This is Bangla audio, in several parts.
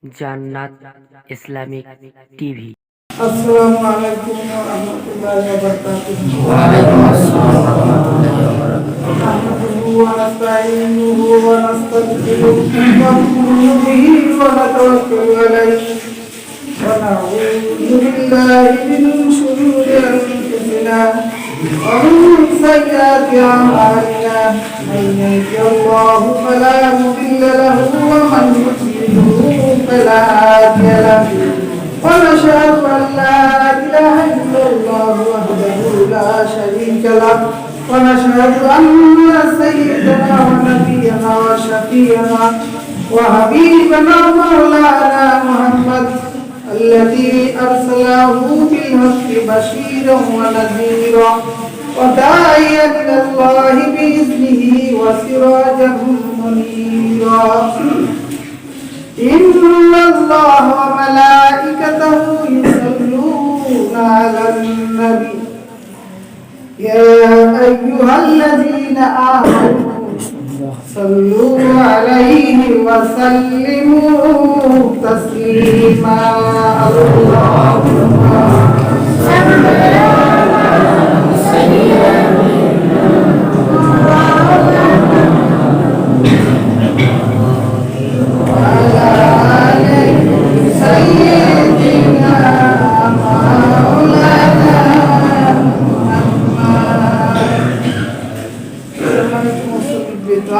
জান্নাত ইসলামিক টিভি। আসসালামু আলাইকুম ওয়া রাহমাতুল্লাহি ওয়া বারাকাতুহু। ওয়া আলাইকুম আসসালাম ওয়া রাহমাতুল্লাহি ওয়া বারাকাতুহু। নাহমাদুহু ওয়া নাস্তাঈনুহু ওয়া নাস্তাগফিরুহু ওয়া নু'মিनु বিহি ওয়া নাতাওয়াক্কালু আলাইহি ওয়া না'উযু বিল্লাহি মিন শুরুরি আনফুসিনা ওয়া মিন সাইয়্যাতি আ'মালিনা। মান ইয়াহদিহিল্লাহু ফালা মুদিল্লা লাহু ওয়া মান yudlilhu ফালা হাদিya lahu। ونشهد أن لا إله إلا الله وحده لا شريك له ونشهد أن سيدنا ونبينا وشفيعنا وحبيبنا ومولانا محمد الذي أرسله بالحق بشيرا ونذيرا وداعيا إلى الله بإذنه وسراجا منيرا. إن الله وملائكته يصلون على النبي يا أيها الذين آمنوا صلوا عليه وسلموا تسليما. اللهم صل على سيدنا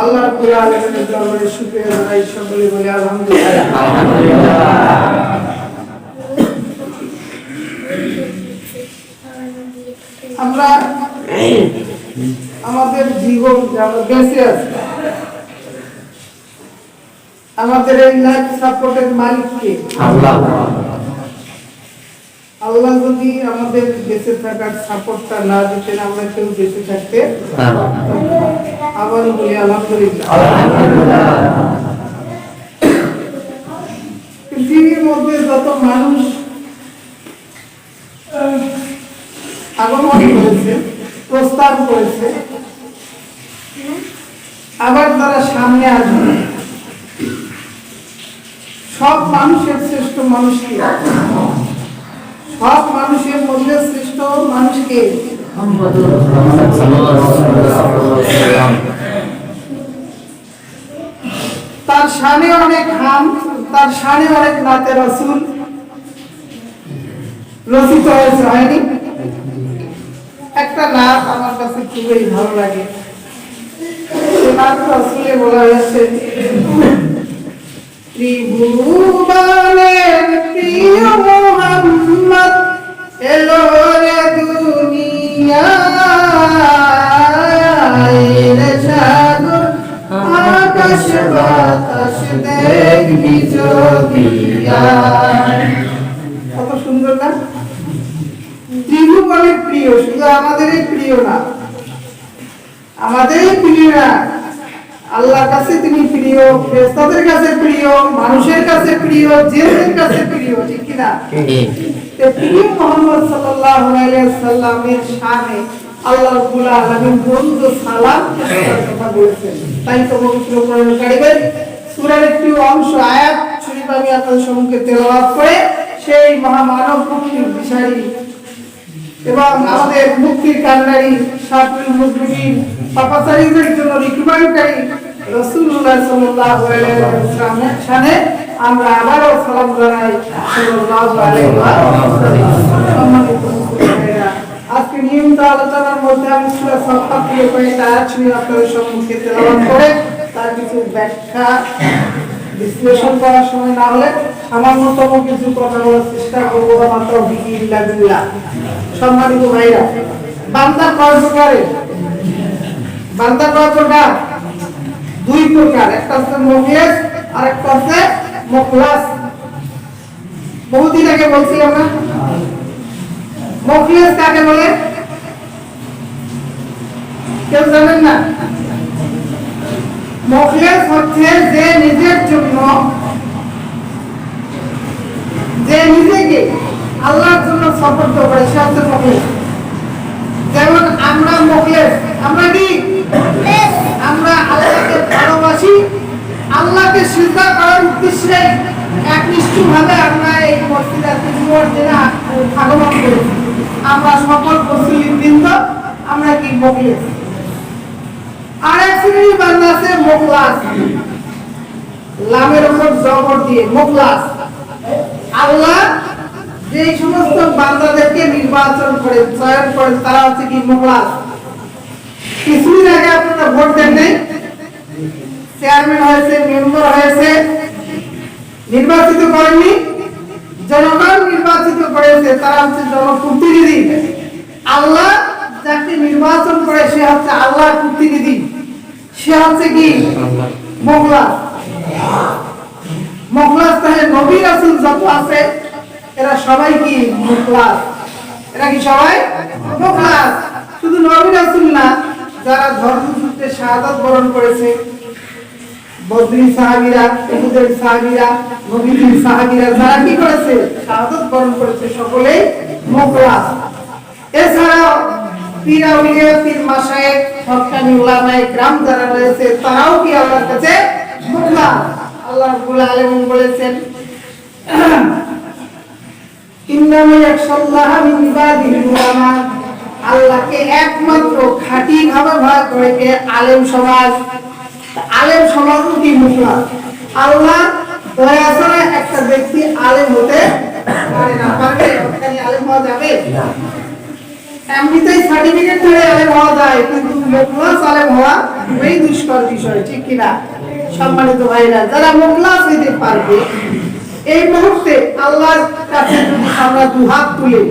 আল্লাহ রাব্বুল আলামিনের দরবারে শুকরিয়া জানাই, সকলে বলি আলহামদুলিল্লাহ। আমরা আমাদের জীবন আমরা বেঁচে আছি, আমাদের এই লাইফ সাপোর্টের মালিক কে? আল্লাহ। আল্লাহ যদি আমাদের বেঁচে থাকার সাপোর্টটা না দিতেন আমরা কেউ বেঁচে থাকতে আবার বলি আলহামদুলিল্লাহ। পৃথিবীর মধ্যে যত মানুষ আগমন করেছে, প্রস্তাব করেছে, আবার তারা সামনে আসবে, সব মানুষের শ্রেষ্ঠ মানুষকে, সব মানুষের মধ্যে শ্রেষ্ঠ মানুষকে তার শানে অনেক হাম, তার শানে অনেক নাতে রাসূল রচিত হয়েছে, হয়নি? একটা নাত আমার কাছে খুবই ভালো লাগে। নাত রাসূলে বলা হয়েছে, ত্রিভুবনের প্রিয় মুহাম্মদ এলো রে দুনিয়ায়, রে সাগর আকাশ বাতাস দেখবি যদি আয়। কত সুন্দর না? ত্রিভুবনের প্রিয়, শুধু আমাদেরই প্রিয় না, আমাদেরই প্রিয় না, আল্লাহর কাছে তিনি প্রিয়, ফেরেশতাদের কাছে প্রিয়, মানুষের কাছে প্রিয়, জিনের কাছে প্রিয়, ঠিক কি না? তে প্রিয় মুহাম্মদ সাল্লাল্লাহু আলাইহি ওয়াসাল্লামের শানে আল্লাহ রাব্বুল আলামিন দরুদ ও সালাম কথা বলেছেন। তাই তো পবিত্র কোরআন কারিমের সূরার একটি অংশ আয়াত শরীফ আমি আপনাদের সম্মুখে তেলাওয়াত করে সেই মহামানব মুক্তির দিশারি এবং আমাদের মুক্তির কান্ডারি শাফিউল মুজরিমিন পাপাচারীদের জন্য রিকমান্ডকারী রাসূলুল্লাহ সাল্লাল্লাহু আলাইহি ওয়াসাল্লামের শানে আমরা আবারও সালাম জানাই সাল্লাল্লাহু আলাইহি ওয়াসাল্লাম। আজকে নিয়মিত আলোচনার মধ্যে আমি সূরা সাফফাত থেকে কয়েকটা আয়াত নিয়ে আপনাদের সম্মুখে তেলাওয়াত করে তার কিছু ব্যাখ্যা বিশ্লেষণ করার সময় না হলে সামান্যতম কিছু কথা বলার চেষ্টা করবো। মাত্র বিল্লাহ বিল্লাহ। সম্মানিত ভাইরা, বান্দা কয় প্রকারের? বান্দা কয় প্রকার? দুই প্রকার, একটা হচ্ছে মুখলেস আর একটা হচ্ছে মুখলাস। বহুদিন আগে বলছিলাম না, মুখলেস কাকে বলে? কেউ জানেন না? মুখলেস হচ্ছে যে নিজের জন্য, যে নিজেকে আল্লাহর জন্য সমর্থ করে, সে হচ্ছে মুখলেস। যেমন আমরা মুখলেস, আমরা কি? আমরা আল্লাহকে ভালোবাসি, আল্লাহকে সিজদা করার উদ্দেশ্যেই একনিষ্ঠভাবে আমরা এই মসজিদে জুমার দিনে আগমন করেছি। আমরা সকল মুসলিমবৃন্দ আমরা কি মুখলিস। আর এক শ্রেণীর বান্দা আছে মুখলাস, লামের উপর জবর দিয়ে মুখলাস। আল্লাহ যে সমস্ত বান্দাদেরকে নির্বাচন করে চয়ন করেন তারা হচ্ছে কি মুখলাস। কিছুদিন আগে আপনারা ভোট দেন নাই, চেয়ারম্যান হয়েছে, মেম্বার হয়েছে, নির্বাচিত করেননি, জনগণ নির্বাচিত করেছে, তারা হচ্ছে জনপ্রতিনিধি। আল্লাহ যাকে নির্বাচন করে সে হচ্ছে আল্লাহর প্রতিনিধি, সে হচ্ছে কি মুখলাস। মুখলাস তাহলে নবী রাসূল যত আছে এরা সবাই কি মুখলাস, এরা কি সবাই মুখলাস। শুধু নবী রাসূল না, যারা ধর্মযুদ্ধে শাহাদাত বরণ করেছে, বদরি সাহাবীরা, উহুদের সাহাবীরা, নবীর সাহাবীরা যারা কি করেছে শাহাদাত বরণ করেছে, সকলেই মুখলাস। এছাড়াও পীর আউলিয়া, পীর মাশায়েখ, হক্কানি উলামায়ে কিরাম যারা রয়েছে তারাও কি আল্লাহর কাছে মুখলাস। আল্লাহ রাব্বুল আলামিন বলেছেন ইন্নামা ইয়াখশাল্লাহ মিন ইবাদিহিল উলামা, আল্লাহকে একমাত্র খাঁটি ভাবে ভয় করে কে আলেম সমাজ। আলেম সমাজ কি মুখলাস। আল্লাহ দয়া করে একটা ব্যক্তি আলেম হতে পারে না, পারবে? ওখানে আলেম হওয়া যাবে না। এমনিতেই সার্টিফিকেট ধরে আলেম হওয়া যায়, কিন্তু মুখলাস আলেম হওয়া খুবই দুষ্কর বিষয়, ঠিক কি না? সম্মানিত ভাইরা, যারা মুখলাস হইতে পারবে এই মুহূর্তে আল্লাহর কাছে যদি আমরা দুহাত তুলে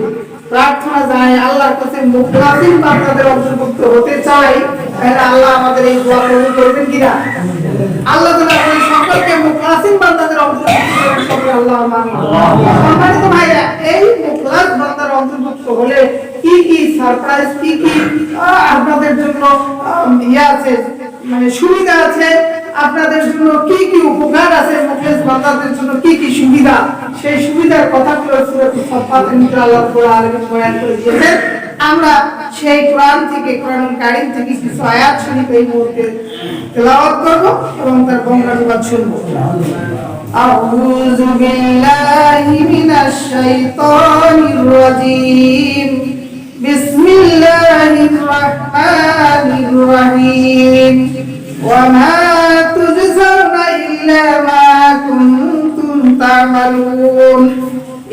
প্রার্থনা জানাই, আল্লাহর কাছে মুখলাসিন বান্দাদের অন্তর্ভুক্ত হতে চাই, তাহলে আল্লাহ আমাদের এই দোয়া কবুল করবেন কিনা? আল্লাহ তাআলা আমাদের সকলকে মুখলাসিন বান্দাদের অন্তর্ভুক্ত করেন, সকলে আল্লাহুম্মা আমিন। সম্মানিত ভাইরা, এই মুখলাস বান্দার অন্তর্ভুক্ত হলে কি কি সারপ্রাইজ, কি কি আপনাদের জন্য আছে, মানে সুবিধা আছে, আপনাদের জন্য কি কি উপকার আছে, মুখলিস বান্দাদের জন্য কি কি সুবিধা, সেই সুবিধার কথাগুলো সূরা সাফফাতের মধ্যে আল্লাহ রাব্বুল আলামিন বয়ান করে দিয়েছেন। আমরা সেই কোরআন থেকে, কোরআনুল কারীম থেকে কিছু আয়াত শরীফ এই মুহূর্তে তেলাওয়াত করব এবং তার বঙ্গানুবাদ শুনব। আউযু বিল্লাহি মিনাশ শাইতানির রাজীম। বিসমিল্লাহির রাহমানির রহিম। ওয়া মা তুজজাউনা ইল্লা মা কুনতুম তা'মালুন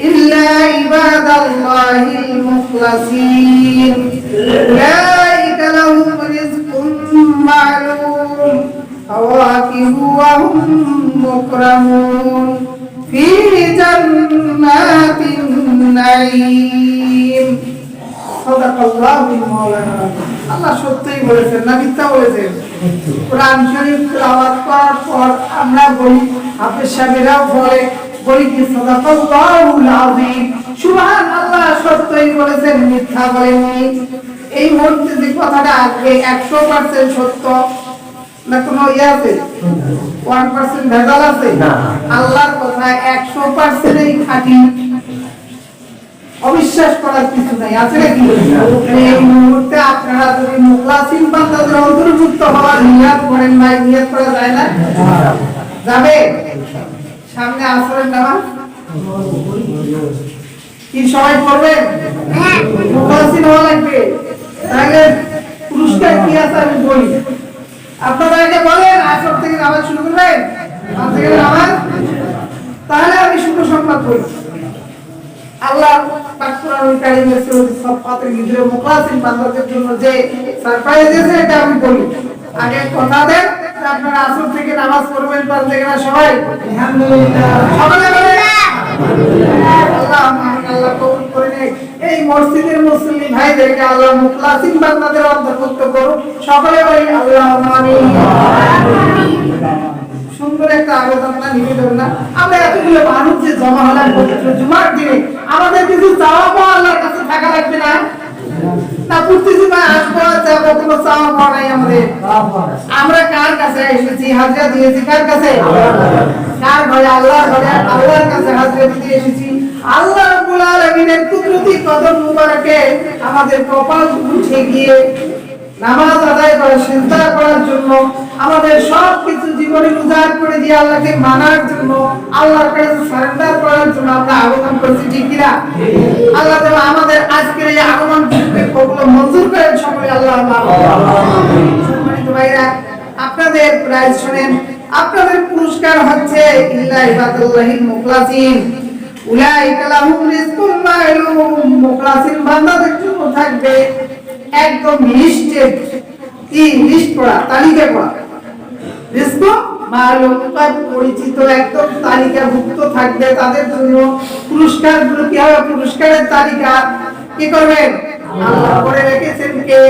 ইল্লা ইবাদাল্লাহিল মুখলাসিন উলাইকা লাহুম রিজকুম মা'লুম ফাওয়াকিহু ওয়া হুম মুকরামুন ফি জান্নাতিন নাঈম। সাদাকাল্লাহুল মাওলানা। আল্লাহ সত্যই বলেছেন না মিথ্যা বলেছেন? কোরআন শরীফ তেলাওয়াত করার পর আমরা বলি, হাফেজ সাহেবরাও বলি কি সাদাকাল্লাহুল আযীম, সুবহানাল্লাহ, সত্যই বলেছেন, মিথ্যা বলেননি। এই মুহূর্তে যে কথাটা আসবে 100% সত্য না কোনো আছে? 1% ভেজাল আছে? আল্লাহর কথা 100%ই খাঁটি, অবিশ্বাস করার কিছু নাই, আছে নাকি? এই মুহূর্তে আপনারা যদি মুখলাসিন বান্দাদের অন্তর্ভুক্ত হওয়ার নিয়ত করেন, ভাই, নিয়ত করা যায় না? যাবে? সামনে আসরের নামাজ কি সবাই পড়বেন? মুখলাসিন হওয়া লাগবে। তাহলে পুরস্কার কি আছে আমি বলি। আপনারা আগে বলেন আসর থেকে নামাজ শুরু করবেন, থেকে নামাজ, তাহলে আমি শুভ সংবাদ বলি। আল্লাহ পাক কোরআনুল কারীমের সূরা সাফফাতের ভিতরে মুখলাসিন বান্দাদের জন্য যে সারপ্রাইজ দিয়েছে এটা আমি বলি। আগে কথা দেন আপনারা আসর থেকে নামাজ পড়বেন, পারবেন থেকে না সবাই? আলহামদুলিল্লাহ, সকলে বলেন আল্লাহ কবুল করে নেন। এই মসজিদের মুসলিম ভাইদেরকে আল্লাহ মুখলাসিন বান্দাদের অন্তর্ভুক্ত করুন, সকলে বলি আল্লাহুম্মা আমিন। সুন্দর একটা আবেদন না, নিবেদন না, আমরা এতগুলো মানুষ যে জমা হলাম পবিত্র জুমার দিনে, আমাদের কিছু চাওয়া পাওয়া আল্লাহর কাছে থাকা লাগবে না? না প্রতিদিন আসবো যাবো, কোনো চাওয়া পাওয়া নাই আমাদের। আমরা কার কাছে এসেছি? হাজিরা দিয়েছি কার কাছে? কার ঘরে? আল্লাহর ঘরে। আল্লাহর কাছে হাজিরা দিতে এসেছি। আল্লাহ রাব্বুল আলামিনের কুদরতি কদম মুবারকে আমাদের কপাল উঠে গিয়ে নামাজ আদায় করে সিজদা করার জন্য, আমাদের সব কিছু জীবনে উজাড় করে দিয়ে আল্লাহকে মানার জন্য, আল্লাহর কাছে সারেন্ডার করার জন্য আমরা আগমন করছি, ঠিক কিনা? আল্লাহ যেন আমাদের আজকের এই আগমনকে কবুল ও মঞ্জুর করেন সকলে, আল্লাহ আমিন। সম্মানিত ভাইরা, আপনাদের প্রাইজ শুনেন। আপনাদের পুরস্কার হচ্ছে ইল্লা ইবাদুল্লাহিল মুখলাসিন, উলাইকা লাহুম রিজকুন মা'লুম। মুখলাসিন বান্দাদের জন্য থাকবে একদম লিস্টেড, লিস্ট করা, তালিকা করা, রিজকুন মা'লুম, পরিচিত, একদম তালিকাভুক্ত থাকবে তাদের জন্য। পুরস্কারগুলো কি হবে? পুরস্কারের তালিকা কি করবেন? আল্লাহ করে রেখেছেন কে?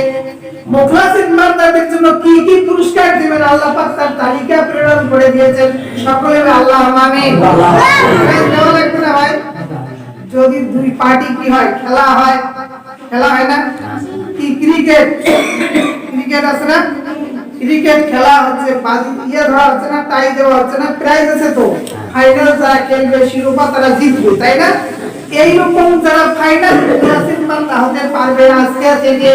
মুখলাসিন বান্দাদের জন্য কি কি পুরস্কার দিবেন আল্লাহ পাক তার তালিকা প্রেরণ করে দিয়েছেন। সকলে আল্লাহুম্মা আমিন। দেওয়া লাগবে না ভাই? যদি দুই পার্টি কি হয়, খেলা হয়, খেলা হয় না কি? ক্রিকেট, ক্রিকেট আছে না? ক্রিকেট খেলা হচ্ছে, বাজি দিয়ে ধরা হচ্ছে না, টাই দেওয়া হচ্ছে না, প্রাইজ আছে তো। ফাইনাল যারা খেলবে শিরোপা তারা জিতবে, তাই না? এইরকম যারা ফাইনাল মুখলাসিন বান্দা হতে পারবে আজকে থেকে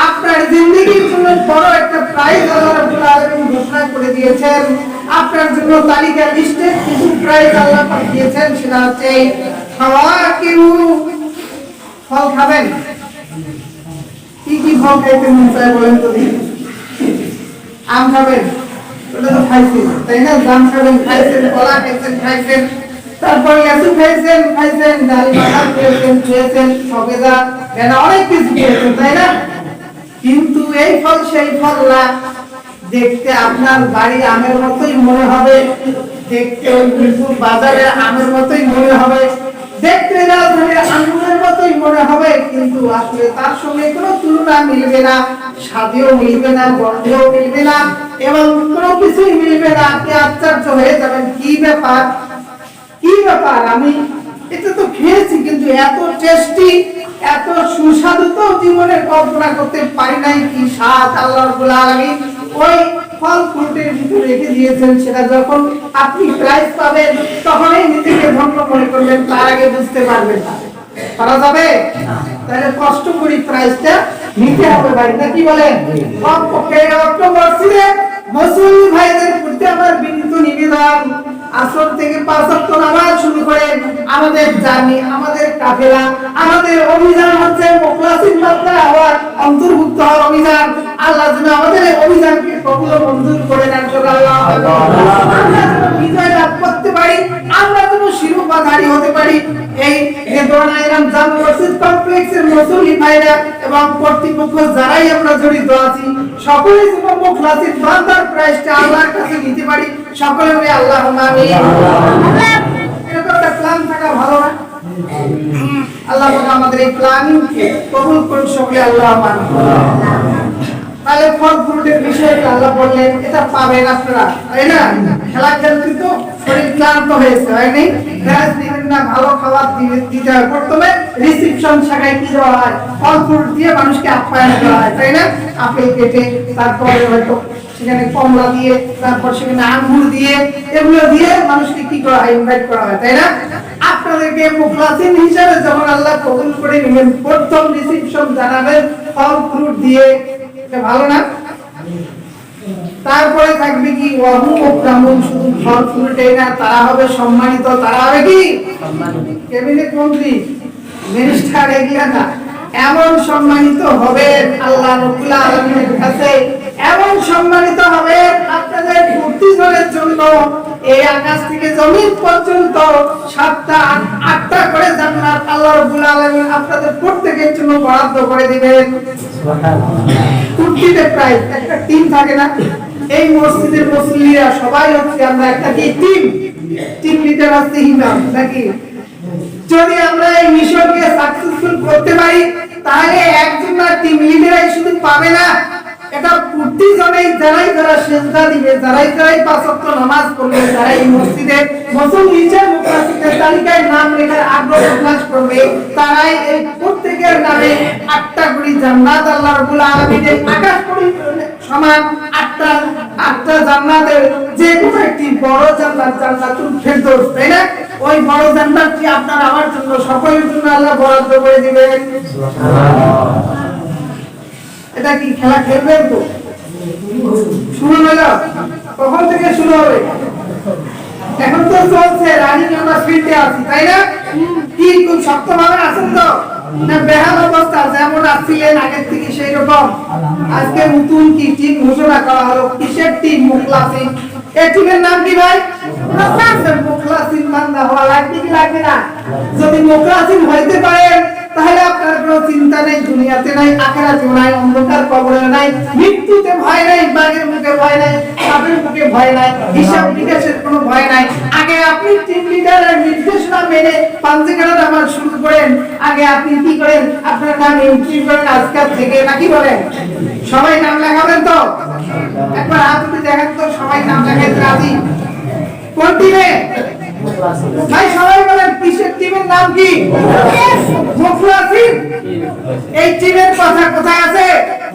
আপনার জিন্দেগির জন্য বড় একটা প্রাইজ আল্লাহ রাব্বুল আলামিন ঘোষণা করে দিয়েছেন। আপনার জন্য তালিকা লিস্টে কিছু প্রাইজ আল্লাহ পাঠিয়েছেন, সেটা হচ্ছে ফাওয়াকিহু, ফল খাবেন। কি কি ফল খাইতে মন চায় বলেন তো দেখি? আম খাবেন, ওটা তো খাইছেন, তাই না? জাম খাবেন, খাইছেন, কলা খাইছেন, তারপর লেসু খাইছেন, ডাল বাদাম খেয়েছেন, সবেদা, এটা অনেক কিছু খেয়েছেন, তাই না? কিন্তু এই ফল সেই ফল না। দেখতে আপনার বাড়ি আমের মতোই মনে হবে, দেখতে ওই মিরপুর বাজারের আমের মতোই মনে হবে, দেখতে রাজধানীর আঙ্গুরের মতোই মনে হবে, কিন্তু আসলে তার সঙ্গে কোনো তুলনা মিলবে না, স্বাদেও মিলবে না, গন্ধেও মিলবে না, এবং কোনো কিছুই মিলবে না। আপনি আশ্চর্য হয়ে যাবেন, কি ব্যাপার, কি ব্যাপার, আমি এটা তো খেয়েছি কিন্তু এত টেস্টি, এত সুস্বাদু তো জীবনে কল্পনা করতে পারি নাই। কি স্বাদ আল্লাহ রাব্বুল আলামিন ওই ফল ফ্রুটের ভিতরে রেখে দিয়েছেন। সেটা যখন আপনি প্রাইজ পাবেন তখনই নিজেকে ধন্য মনে করবেন, তার আগে বুঝতে পারবেন না। পারা যাবে? তাহলে কষ্ট করি প্রাইজটা নিতে হবে ভাই, না কি বলেন? কমপক্ষে অক্টোবর মসজিদে মুসলিম ভাইদের প্রতি আমার বিনীত নিবেদন, আসর থেকে 5 ওয়াক্ত নামাজ শুরু করে আমাদের জার্নি, আমাদের কাফেলা, আমাদের অভিযান হচ্ছে মুখলাসিন বান্দা হওয়ার, অন্তর্ভুক্ত হওয়ার অভিযান। আল্লাহ যেন আমাদের এই অভিযানকে কবুল ও মঞ্জুর করে নেন। আল্লাহ আমরা যেন বিজয় লাভ করতে পারি, আমরা যেন শিরোপাধারী হতে পারি। এই দোয়ানাইরাম জামে মসজিদ কমপ্লেক্সের মুসল্লি ভাইরা এবং কর্তৃপক্ষ যারাই আমরা জড়িত আছি, সকলেই যেন মুখলাসিন বান্দার প্রাইজটা আল্লাহর কাছে নিতে পারি। সকলে বলি আল্লাহুম্মা আমিন। এরকম একটা প্ল্যান থাকা ভালো না? আল্লাহ পাক আমাদের এই প্ল্যানিংকে কবুল করুন সকলে, আল্লাহুম্মা আমিন। তাহলে ফল ফ্রুটের বিষয়ে আল্লাহ বললেন এটা পাবেন আপনারা, তাই না? খেলা খেলতে তো শরীর ক্লান্ত হয়েছে, হয়নি? গ্যাস দিবেন না, ভালো খাবার দিতে হয়। প্রথমে রিসেপশন শাখায় কি দেওয়া হয়? ফল ফ্রুট দিয়ে মানুষকে আপ্যায়ন করা হয়, তাই না? আপেল কেটে, তারপরে হয়তো সেখানে কমলা দিয়ে, তারপর সেখানে আঙ্গুর দিয়ে, এগুলো দিয়ে মানুষকে কি করা হয়? ইনভাইট করা হয়, তাই না? আপনাদেরকে মুখলাসিন হিসেবে যখন আল্লাহ কবুল করে নেবেন, প্রথম রিসেপশন জানাবেন ফল ফ্রুট দিয়ে, এটা ভালো না? তারপরে থাকবে কি? ওয়াহু মুকরামুন, শুধু ফল ফ্রুটই না, তারা হবে সম্মানিত, তারা হবে কি? ক্যাবিনেট মন্ত্রী, মিনিস্টার, এগুলা না, এমন সম্মানিত হবে আল্লাহ রাব্বুল আলামিনের কাছে, এমন সম্মানিত হবে আপনাদের প্রতিজনের জন্য। এই আকাশ থেকে জমিন পর্যন্ত 7টা 8টা করে জান্নাত আল্লাহ রাব্বুল আলামিন আপনাদের প্রত্যেকের জন্য বরাদ্দ করে দিবেন। কুর্তিতে প্রায় একটা টিম থাকে না? এই মসজিদের মুসল্লিরা সবাই হচ্ছে আমরা একটা কি টিম লিডার আছে ইমাম, নাকি? যদি আমরা এই মিশনকে সাকসেসফুল করতে পারি তাহলে একজন না টিম লিডারই শুধু পাবে না, এটা প্রতিজনেই যারা সিজদা দিবে, যারাই 5 ওয়াক্ত নামাজ পড়বে, যারাই মসজিদে মুসল্লি হিসেবে মুখলাসিনের তালিকায় নাম লেখার আগ্রহ প্রকাশ করবে, তারাই এই প্রত্যেকের নামে 8টা করে জান্নাত আল্লাহ রাব্বুল আলামিনের আকাশ সমান 8টা জান্নাতের যে কোনো একটি বড় জান্নাত, জান্নাতুল ফেরদৌস, তাই না? ওই বড় জান্নাতটি আপনার আমার জন্য, সকলের জন্য আল্লাহ বরাদ্দ করে দিবেন। সুবহানাল্লাহ। এটা কি খেলা খেলবেন তো? শুরু হলো কখন থেকে শুরু হবে? এখন তো চলছে, রানিং আমরা ফিল্ডে আছি, তাই না? কি খুব শক্তভাবে আছেন তো না বেহাল অবস্থা যেমন আসছিলেন আগের থেকে সেই রকম? আজকে নতুন কি টিম ঘোষণা করা হলো, কিসের টিম? মুখলাসিন। এই টিমের নাম কি ভাই? মুখলাসিন বান্দা হওয়া লাগবে কি লাগবে না? যদি মুখলাসিন হইতে পারেন তাহলে আপনার কোনো চিন্তা নেই, দুনিয়াতে নাই, আখিরাতে নাই, অন্ধকার কবরে নাই, মৃত্যুতে ভয় নাই, বাঘের মুখে ভয় নাই, সাপের মুখে ভয় নাই, হিসাব নিকাশের কোনো ভয় নাই। আগে আপনি টিম লিডারের নির্দেশনা মেনে পাঞ্জিকাটা আমার শুরু করেন। আগে আপনি কি করেন? আপনার নাম এন্ট্রি করেন আজকাল থেকে, নাকি বলেন? সবাই নাম লেখাবেন তো? একবার হাত তুলে দেখেন তো সবাই নাম লেখাতে রাজি? কোন টিমে ভাই? সবাই বলেন কিসের টিমের নাম কি? মুখলাসিন। এই টিমের কথা কোথায় আছে?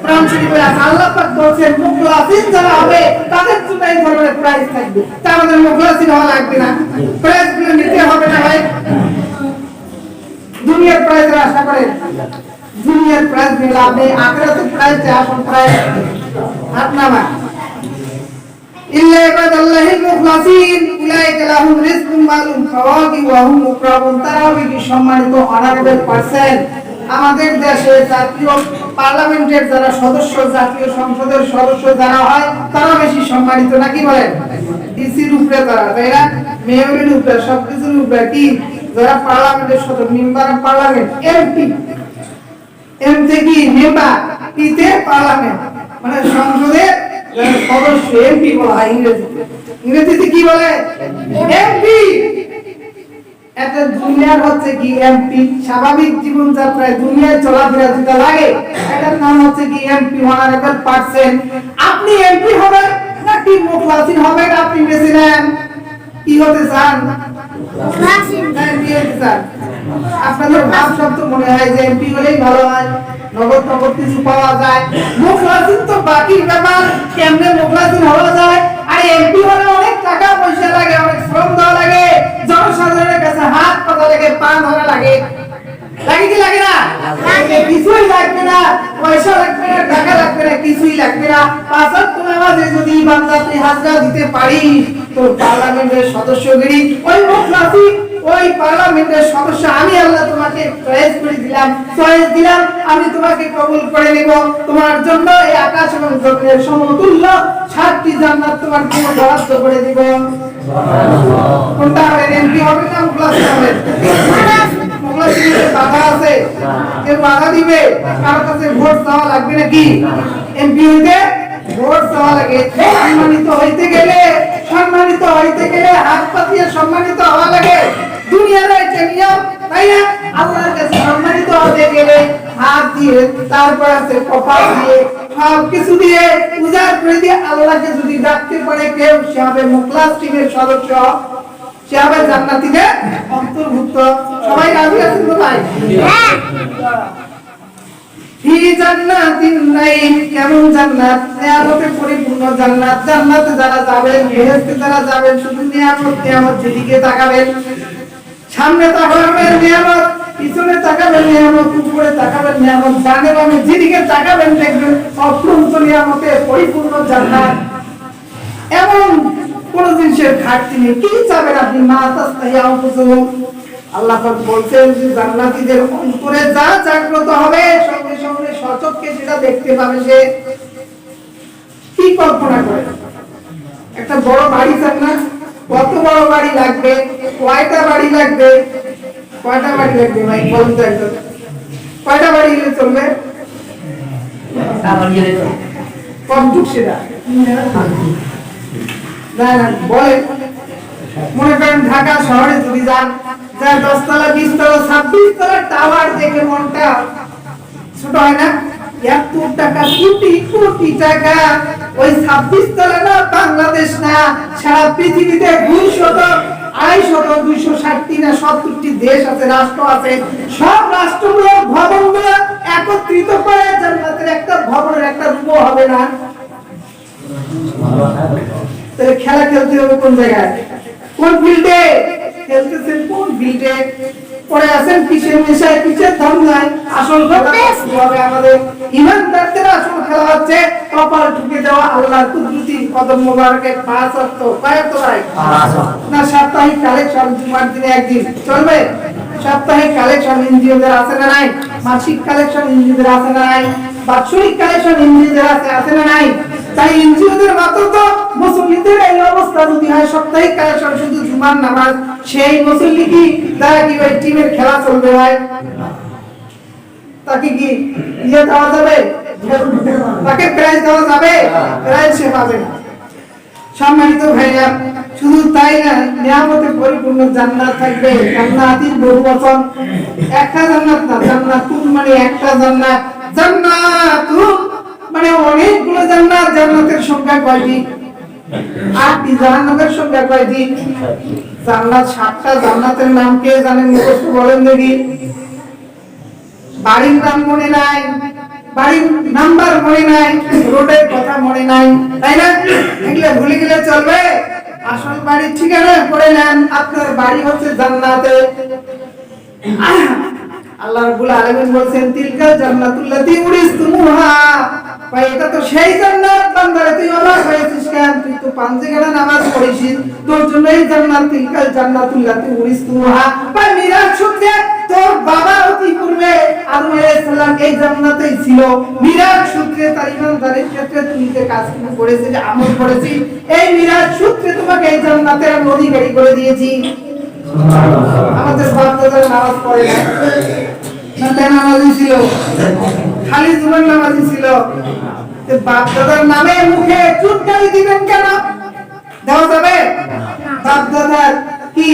কোরআন শরীফে আছে। আল্লাহ পাক বলেন মুখলাসিন যারা হবে তাদের জন্য এই ধরনের প্রাইজ থাকবে। তা আমাদের মুখলাসিন হওয়া লাগবে না? প্রাইজগুলো নিতে হবে না ভাই? দুনিয়ার প্রাইজের আশা করেন? দুনিয়ার প্রাইজ নিলে আপনি আখিরাতের প্রাইজ আসল প্রাইজ হাত নামা। ইল্লা ইবাদাল্লাহিল মুখলাসিন উলাইকা লাহুম রিজকুম মালুম ফাওয়াকি ওয়া হুম মুকরামুন। তারাও কি সম্মানিত, অনারেবল পারসন। আমাদের দেশে জাতীয় পার্লামেন্টের যারা সদস্য, জাতীয় সংসদের সদস্য যারা হয় তারা বেশি সম্মানিত, নাকি বলেন? ডিসির উপরে তারা, তাই না? মেয়রের উপরে, সবকিছুর উপরে কি যারা পার্লামেন্টের সদস্য, member of parliament, MP. MP কি মেম্বার, পিতে পার্লামেন্ট, মানে সংসদের সদস্য, এমপি বলা হয় ইংরেজিতে। ইংরেজিতে কি বলে? এমপি। এটা দুনিয়ার হচ্ছে কি এমপি। স্বাভাবিক জীবনযাত্রায় দুনিয়ায় চলাফেরা যেটা লাগে এটার নাম হচ্ছে কি এমপি, অনারেবল পারসন। আপনি এমপি হবেন নাকি মুখলাসিন হবেন? আপনি বেছে নেন কি হতে চান? মুখলাসিন। এমপি হতে চান? আপনাদের ভাব শব্দ মনে হয় যে এমপি হলেই ভালো হয়, নগদ নগদ কিছু পাওয়া যায়। মুখলাসিন তো বাকি ব্যাপার, কেমনে মুখলাসিন হওয়া যায়? আর এমপি হলে অনেক টাকা পয়সা লাগে, অনেক শ্রম দেওয়া লাগে, জনসাধারণের কাছে হাত পাতা লাগে, পা ধরা লাগে, লাগে কি লাগে না? কিছুই লাগবে না, পয়সা লাগবে না, টাকা লাগবে না, কিছুই লাগবে না। পাঁচ ওয়াক্ত নামাজে যদি ইমানদার তুই হাজরা দিতে পারিস, তোর পার্লামেন্টের সদস্যগিরি ওই মুখলাসিন, ওই পার্লামেন্টের সদস্য আমি আল্লাহ তোমাকে চয়েস করে দিলাম, চয়েস দিলাম, আমি তোমাকে কবুল করে নেব। তোমার জন্য এই আকাশ এবং জমিনের সমতুল্য 7টি জান্নাত তোমার জন্য বরাদ্দ করে দিব। কোনটা হবে? এমপি হবে না মুখলাসিন হবে? মুখলাসিনের বাধা আছে, কেউ বাধা দিবে? কারো কাছে ভোট চাওয়া লাগবে নাকি? এমপি হইতে ভোট চাওয়া লাগে। সম্মানিত হইতে গেলে হাত পাতিয়ে সম্মানিত হওয়া লাগে। দুনিয়ার একটা নিয়ম, তাই না? আল্লাহর কাছে সম্মানিত হতে গেলে হাত দিয়ে, তারপর আছে কপাল দিয়ে, সব কিছু দিয়ে উজাড় করে দিয়ে আল্লাহকে যদি ডাকতে পারে কেউ, সে হবে মুখলাস টিমের সদস্য, সে হবে জান্নাতীদের অন্তর্ভুক্ত। সবাই রাজি আছেন তো ভাই? হ্যাঁ। ফি জান্নাতিন নাঈম, কেমন জান্নাত? নিয়ামতে পরিপূর্ণ জান্নাত। জান্নাতে যারা যাবেন, বেহেশতে যারা যাবেন, শুধু নিয়ামত নিয়ামত, যেদিকে তাকাবেন সামনে তাকাবেন নিয়ামত, পিছনে তাকাবেন নিয়ামত, উপরে তাকাবেন নিয়ামত, ডানে বামে যেদিকে তাকাবেন দেখবেন অফুরন্ত নিয়ামতে পরিপূর্ণ জান্নাত। এমন কোন জিনিসের ঘাটতি নেই। কি চাবেন আপনি? মা তাস্তাহিয়া আনফুসুহুম। আল্লাহ পাক বলছেন যে জান্নাতীদের অন্তরে যা জাগ্রত হবে সঙ্গে সঙ্গে সচক্ষে সেটা দেখতে পাবে। সে কি কল্পনা করে? একটা বড় বাড়ি চান না? কত বড় বাড়ি লাগবে? কয়টা বাড়ি লাগবে? কয়টা বাড়ি লাগবে ভাই বলুন তো একদম? কয়টা বাড়ি গেলে চলবে? কম যুগ সেটা না না বলে। মনে করেন ঢাকা শহরে যদি যান, যা 10 তলা 20 তলা 26 তলা টাওয়ার দেখে মনটা ছোট হয় না? এত টাকা, কোটি কোটি টাকা, ওই 26 তলা না বাংলাদেশ না, সারা পৃথিবীতে 200 250 260টি না 70টি দেশ আছে, রাষ্ট্র আছে। সব রাষ্ট্রগুলো ভবনগুলো একত্রিত করে জান্নাতের একটা ভবনের একটা রূপ হবে না? তাহলে খেলা খেলতে হবে কোন জায়গায়? কোন ফিল্ডে খেলতেছেন? কোন ফিল্ডে? পড়ে আছেন কিসের নেশায়, কিসের ধান্দায়। আসল কথা হবে আমাদের ইমানদারদের আসল খেলা হচ্ছে কপাল ঠুকে দেওয়া আল্লাহর কুদরতি কদম মোবারকের 5 ওয়াক্ত কয়েকটা ভাই না সাপ্তাহিক কালেকশন জুমার দিনে একদিন চলবে। সাপ্তাহিক কালেকশন এনজিওদের আছে না নাই? মাসিক কালেকশন এনজিওদের আছে না নাই? বাৎসরিক কালেকশন এনজিওদের আছে না নাই? তাই এনজিওদের মাত্র তো মুসল্লিদের এই অবস্থা যদি হয় সাপ্তাহিক কালেকশন শুধু জুমার নামাজ, সেই মুসল্লি কি দ্বারা কি ভাই টিমের খেলা চলবে ভাই? তাকে কি ইয়ে দেওয়া যাবে? তাকে প্রাইজ দেওয়া যাবে? প্রাইজ সে পাবে না। সম্মানিত ভাইরা, শুধু তাই না, নিয়ামতে পরিপূর্ণ জান্নাত থাকবে। জান্নাতির বহুবচন, একটা জান্নাত না, জান্নাতুন মানে একটা জান্নাত, জান্নাতুন মানে অনেকগুলো জান্নাত। জান্নাতের সংখ্যা কয়টি? 8টি। জাহান্নামের সংখ্যা কয়টি? জান্নাত 7টা। জান্নাতের নাম কে জানেন? মুখস্থ বলেন দেখি। বাড়ির নাম মনে নাই, বাড়ির নাম্বার মনে নাই, রোডের কথা মনে নাই, তাই না? এগুলো ভুলে গেলে চলবে? আসল বাড়ির ঠিকানা পড়ে নেন। আপনার বাড়ি হচ্ছে জান্নাতে। আল্লাহ রাব্বুল আলামিন বলেন তিলকাল জান্নাতুল্লাতী উরিসতুমুহা। ভাই এটা তো সেই জান্নাত, বান্দারে তুই অবাক হয়েছিস কেন? তুই তো 5 ওয়াক্ত নামাজ পড়িস, তোর জন্য এই জান্নাত। তিলকাল জান্নাতুল্লাতী উরিসতুমুহা। ভাই মিরাজ সূত্রে তোর বাবা অতি পূর্বে আদম আলাইহিস সালাম এই জান্নাতেই ছিল। মিরাজ সূত্রে তার ইমানদারের ক্ষেত্রে তুই যে কাজ করেছিস, যে আমল করেছিস, এই মিরাজ সূত্রে তোমাকে এই জান্নাতের আমি অধিকারী করে দিয়েছি। আমাদের বাপ-দাদারা নামাজ পড়ে না, নামাজি ছিল, খালি জুমার নামাজি ছিল। বাপ-দাদার নামে মুখে চুনকালি দিবেন কেন? দেওয়া যাবে? বাপ-দাদার কি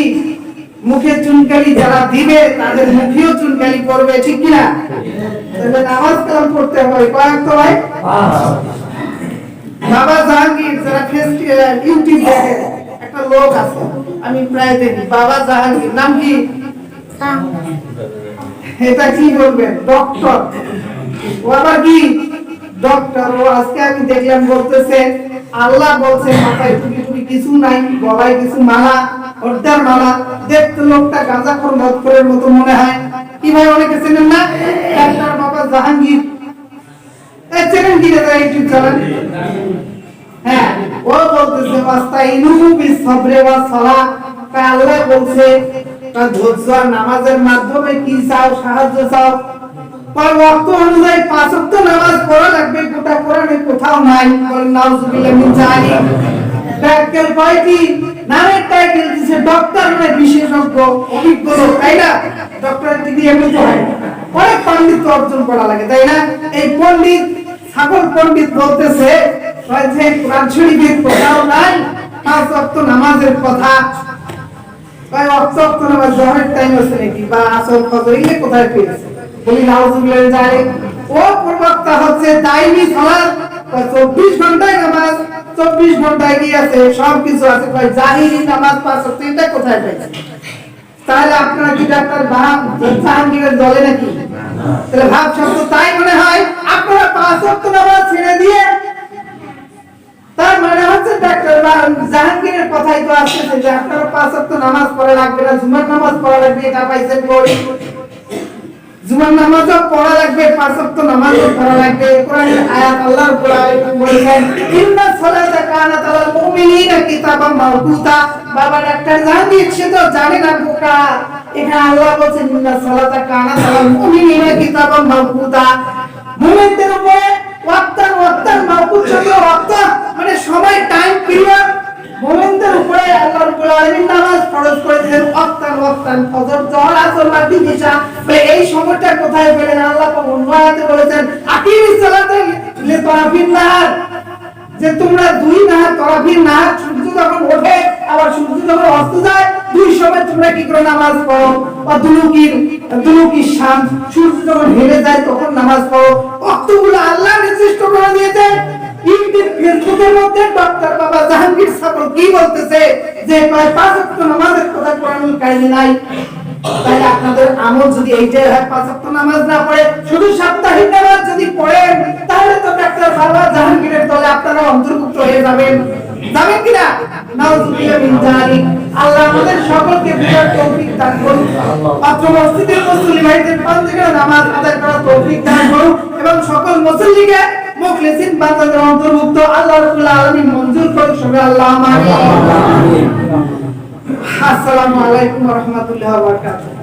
মুখে চুনকালি যারা দিবে তাদের মুখেও চুনকালি পড়বে, ঠিক কিনা? তাহলে নামাজ কালাম পড়তে হবে কয়েক তো ভাই। বাবা জাহাঙ্গীর যারা ইউটিউব দেখে, একটা লোক আছে আমি প্রায় দেখি, বাবা জাহাঙ্গীর নাম কি? এটা কি বলবেন? ডক্টর। ও আবার কি ডক্টর? ও আজকে আমি দেখলাম বলতেছে আল্লাহ বলছে মাথায় টুপি টুপি কিছু নাই, গলায় কিছু মালা, হরদার মালা। দেখতে লোকটা গাঁজাখোর মদখোরের মতো মনে হয়। কি ভাই অনেকে চেনেন না? ডাক্তার বাবা জাহাঙ্গীর। চেনেন কি দাদা? ইউটিউব চালান? হ্যাঁ, ও বলতেছে ওয়াস্তাইনু বিসসবরি ওয়াস সালাহ। তাই আল্লাহ বলছে ধৈর্য আর নামাজের মাধ্যমে কি চাও? সাহায্য চাও। তাই ওয়াক্ত অনুযায়ী 5 ওয়াক্ত নামাজ পড়া লাগবে, গোটা কোরআনে কোথাও নাই। বলেন নাউজুবিল্লাহ মিন যালিক। ডাক্তার কয়টি নামের টাইটেল দিয়েছে? ডক্টর মানে বিশেষজ্ঞ, অভিজ্ঞ লোক, তাই না? ডক্টরের ডিগ্রি এমনি হয়, অনেক পণ্ডিত অর্জন করা লাগে, তাই না? এই পণ্ডিত ছাগল পণ্ডিত বলতেছে যে কোরআন শরীফের কোথাও নাই 5 ওয়াক্ত নামাজের কথা। ভাই 5 ওয়াক্ত নামাজ জোহরের টাইম আছে নাকি, বা আসর ফজর এগুলো কোথায় পেয়েছে? বলি নাউজুবিল্লাহ যায়। ও প্রবক্তা হচ্ছে দাইমি সালাত, 24 ঘন্টায় নামাজ, 24 ঘন্টায় কি আছে? সব কিছু আছে। ভাই জাহিরি নামাজ 5 ওয়াক্ত এটা কোথায় পেয়েছে? তাহলে আপনারা কি ডাক্তার জাহাঙ্গীরের দলে নাকি? তাহলে ভাব শব্দ তাই মনে হয় আপনারা 5 ওয়াক্ত নামাজ ছেড়ে দিয়ে, তার মানে হচ্ছে ডাক্তার জাহাঙ্গীরের কথাই তো আসছে যে আপনারা 5 ওয়াক্ত নামাজ পড়া লাগবে না, জুমার নামাজ পড়া লাগবে। এটা পাইছেন কই? জুমার নামাজও পড়া লাগবে, 5 ওয়াক্ত নামাজও পড়া লাগবে। কোরআনের আয়াত আল্লাহ রাব্বুল আলামিন বলেছেন ইন্নাস সালাতা কানাত আলাল মুমিনিনা কিতাবাম মাওকুতা। বাবা ডাক্তার জাহাঙ্গীর সে তো জানে না বোকা। এখানে আল্লাহ বলেছেন ইন্নাস সালাতা কানাত আলাল মুমিনিনা কিতাবাম মাওকুতা। মুমিনদের উপরে ওয়াক্তান মাওকুত শব্দ ওয়াক্ত মানে সময়, টাইম পিরিয়ড। মুমিনদের উপরে আল্লাহ রাব্বুল আলামিন নামাজ ফরজ করেছেন ওয়াক্তান ফজর, যোহর, আসর, মাগরিব, ইশা। এই সময়টা কোথায় পেলেন? আল্লাহ পাক অন্য আয়াতে বলেছেন আকিমিস সালাতা লিতারাফিন নাহার, যে তোমরা 2 নাহার তরাফিন নাহার, সূর্য যখন ওঠে আবার সূর্য যখন অস্ত যায়, 2 সময় তোমরা কি করে নামাজ পড়ো। দুলুকির শামস, সূর্য যখন হেলে যায় তখন নামাজ পড়ো। ওয়াক্তগুলো আল্লাহ নির্দিষ্ট করে দিয়েছেন। ইউটিউব ফেসবুকের মধ্যে ডক্টর বাবা জাহাঙ্গীর সাহেব কি বলতেছে যে 5 ওয়াক্ত নামাজের কথা কোরআনুল কারিমে নাই। তাই আপনাদের আমল যদি এইটাই হয় 5 ওয়াক্ত নামাজ না পড়ে শুধু সাপ্তাহিক নামাজ যদি পড়েন, তাহলে তো ডাক্তার বাবা জাহাঙ্গীরের দলে আপনারা অন্তর্ভুক্ত হয়ে যাবেন। যাবেন কিনা? নাউযুবিল্লাহ মিন যালিক। আল্লাহ আমাদের সকলকে বুঝার তৌফিক দান করুন। মাত্র মসজিদের মুসল্লি ভাইদের পাঁচ ওয়াক্ত নামাজ আদায় করার তৌফিক দান করুন এবং সকল মুসল্লিকে মুখলিসিন বান্দাদের অন্তর্ভুক্ত আল্লাহ রাব্বুল আলামিন মঞ্জুর করুন। সবাই আল্লাহ আমিন। আসসালামু আলাইকুম ওয়া রাহমাতুল্লাহি ওয়া বারাকাতুহু।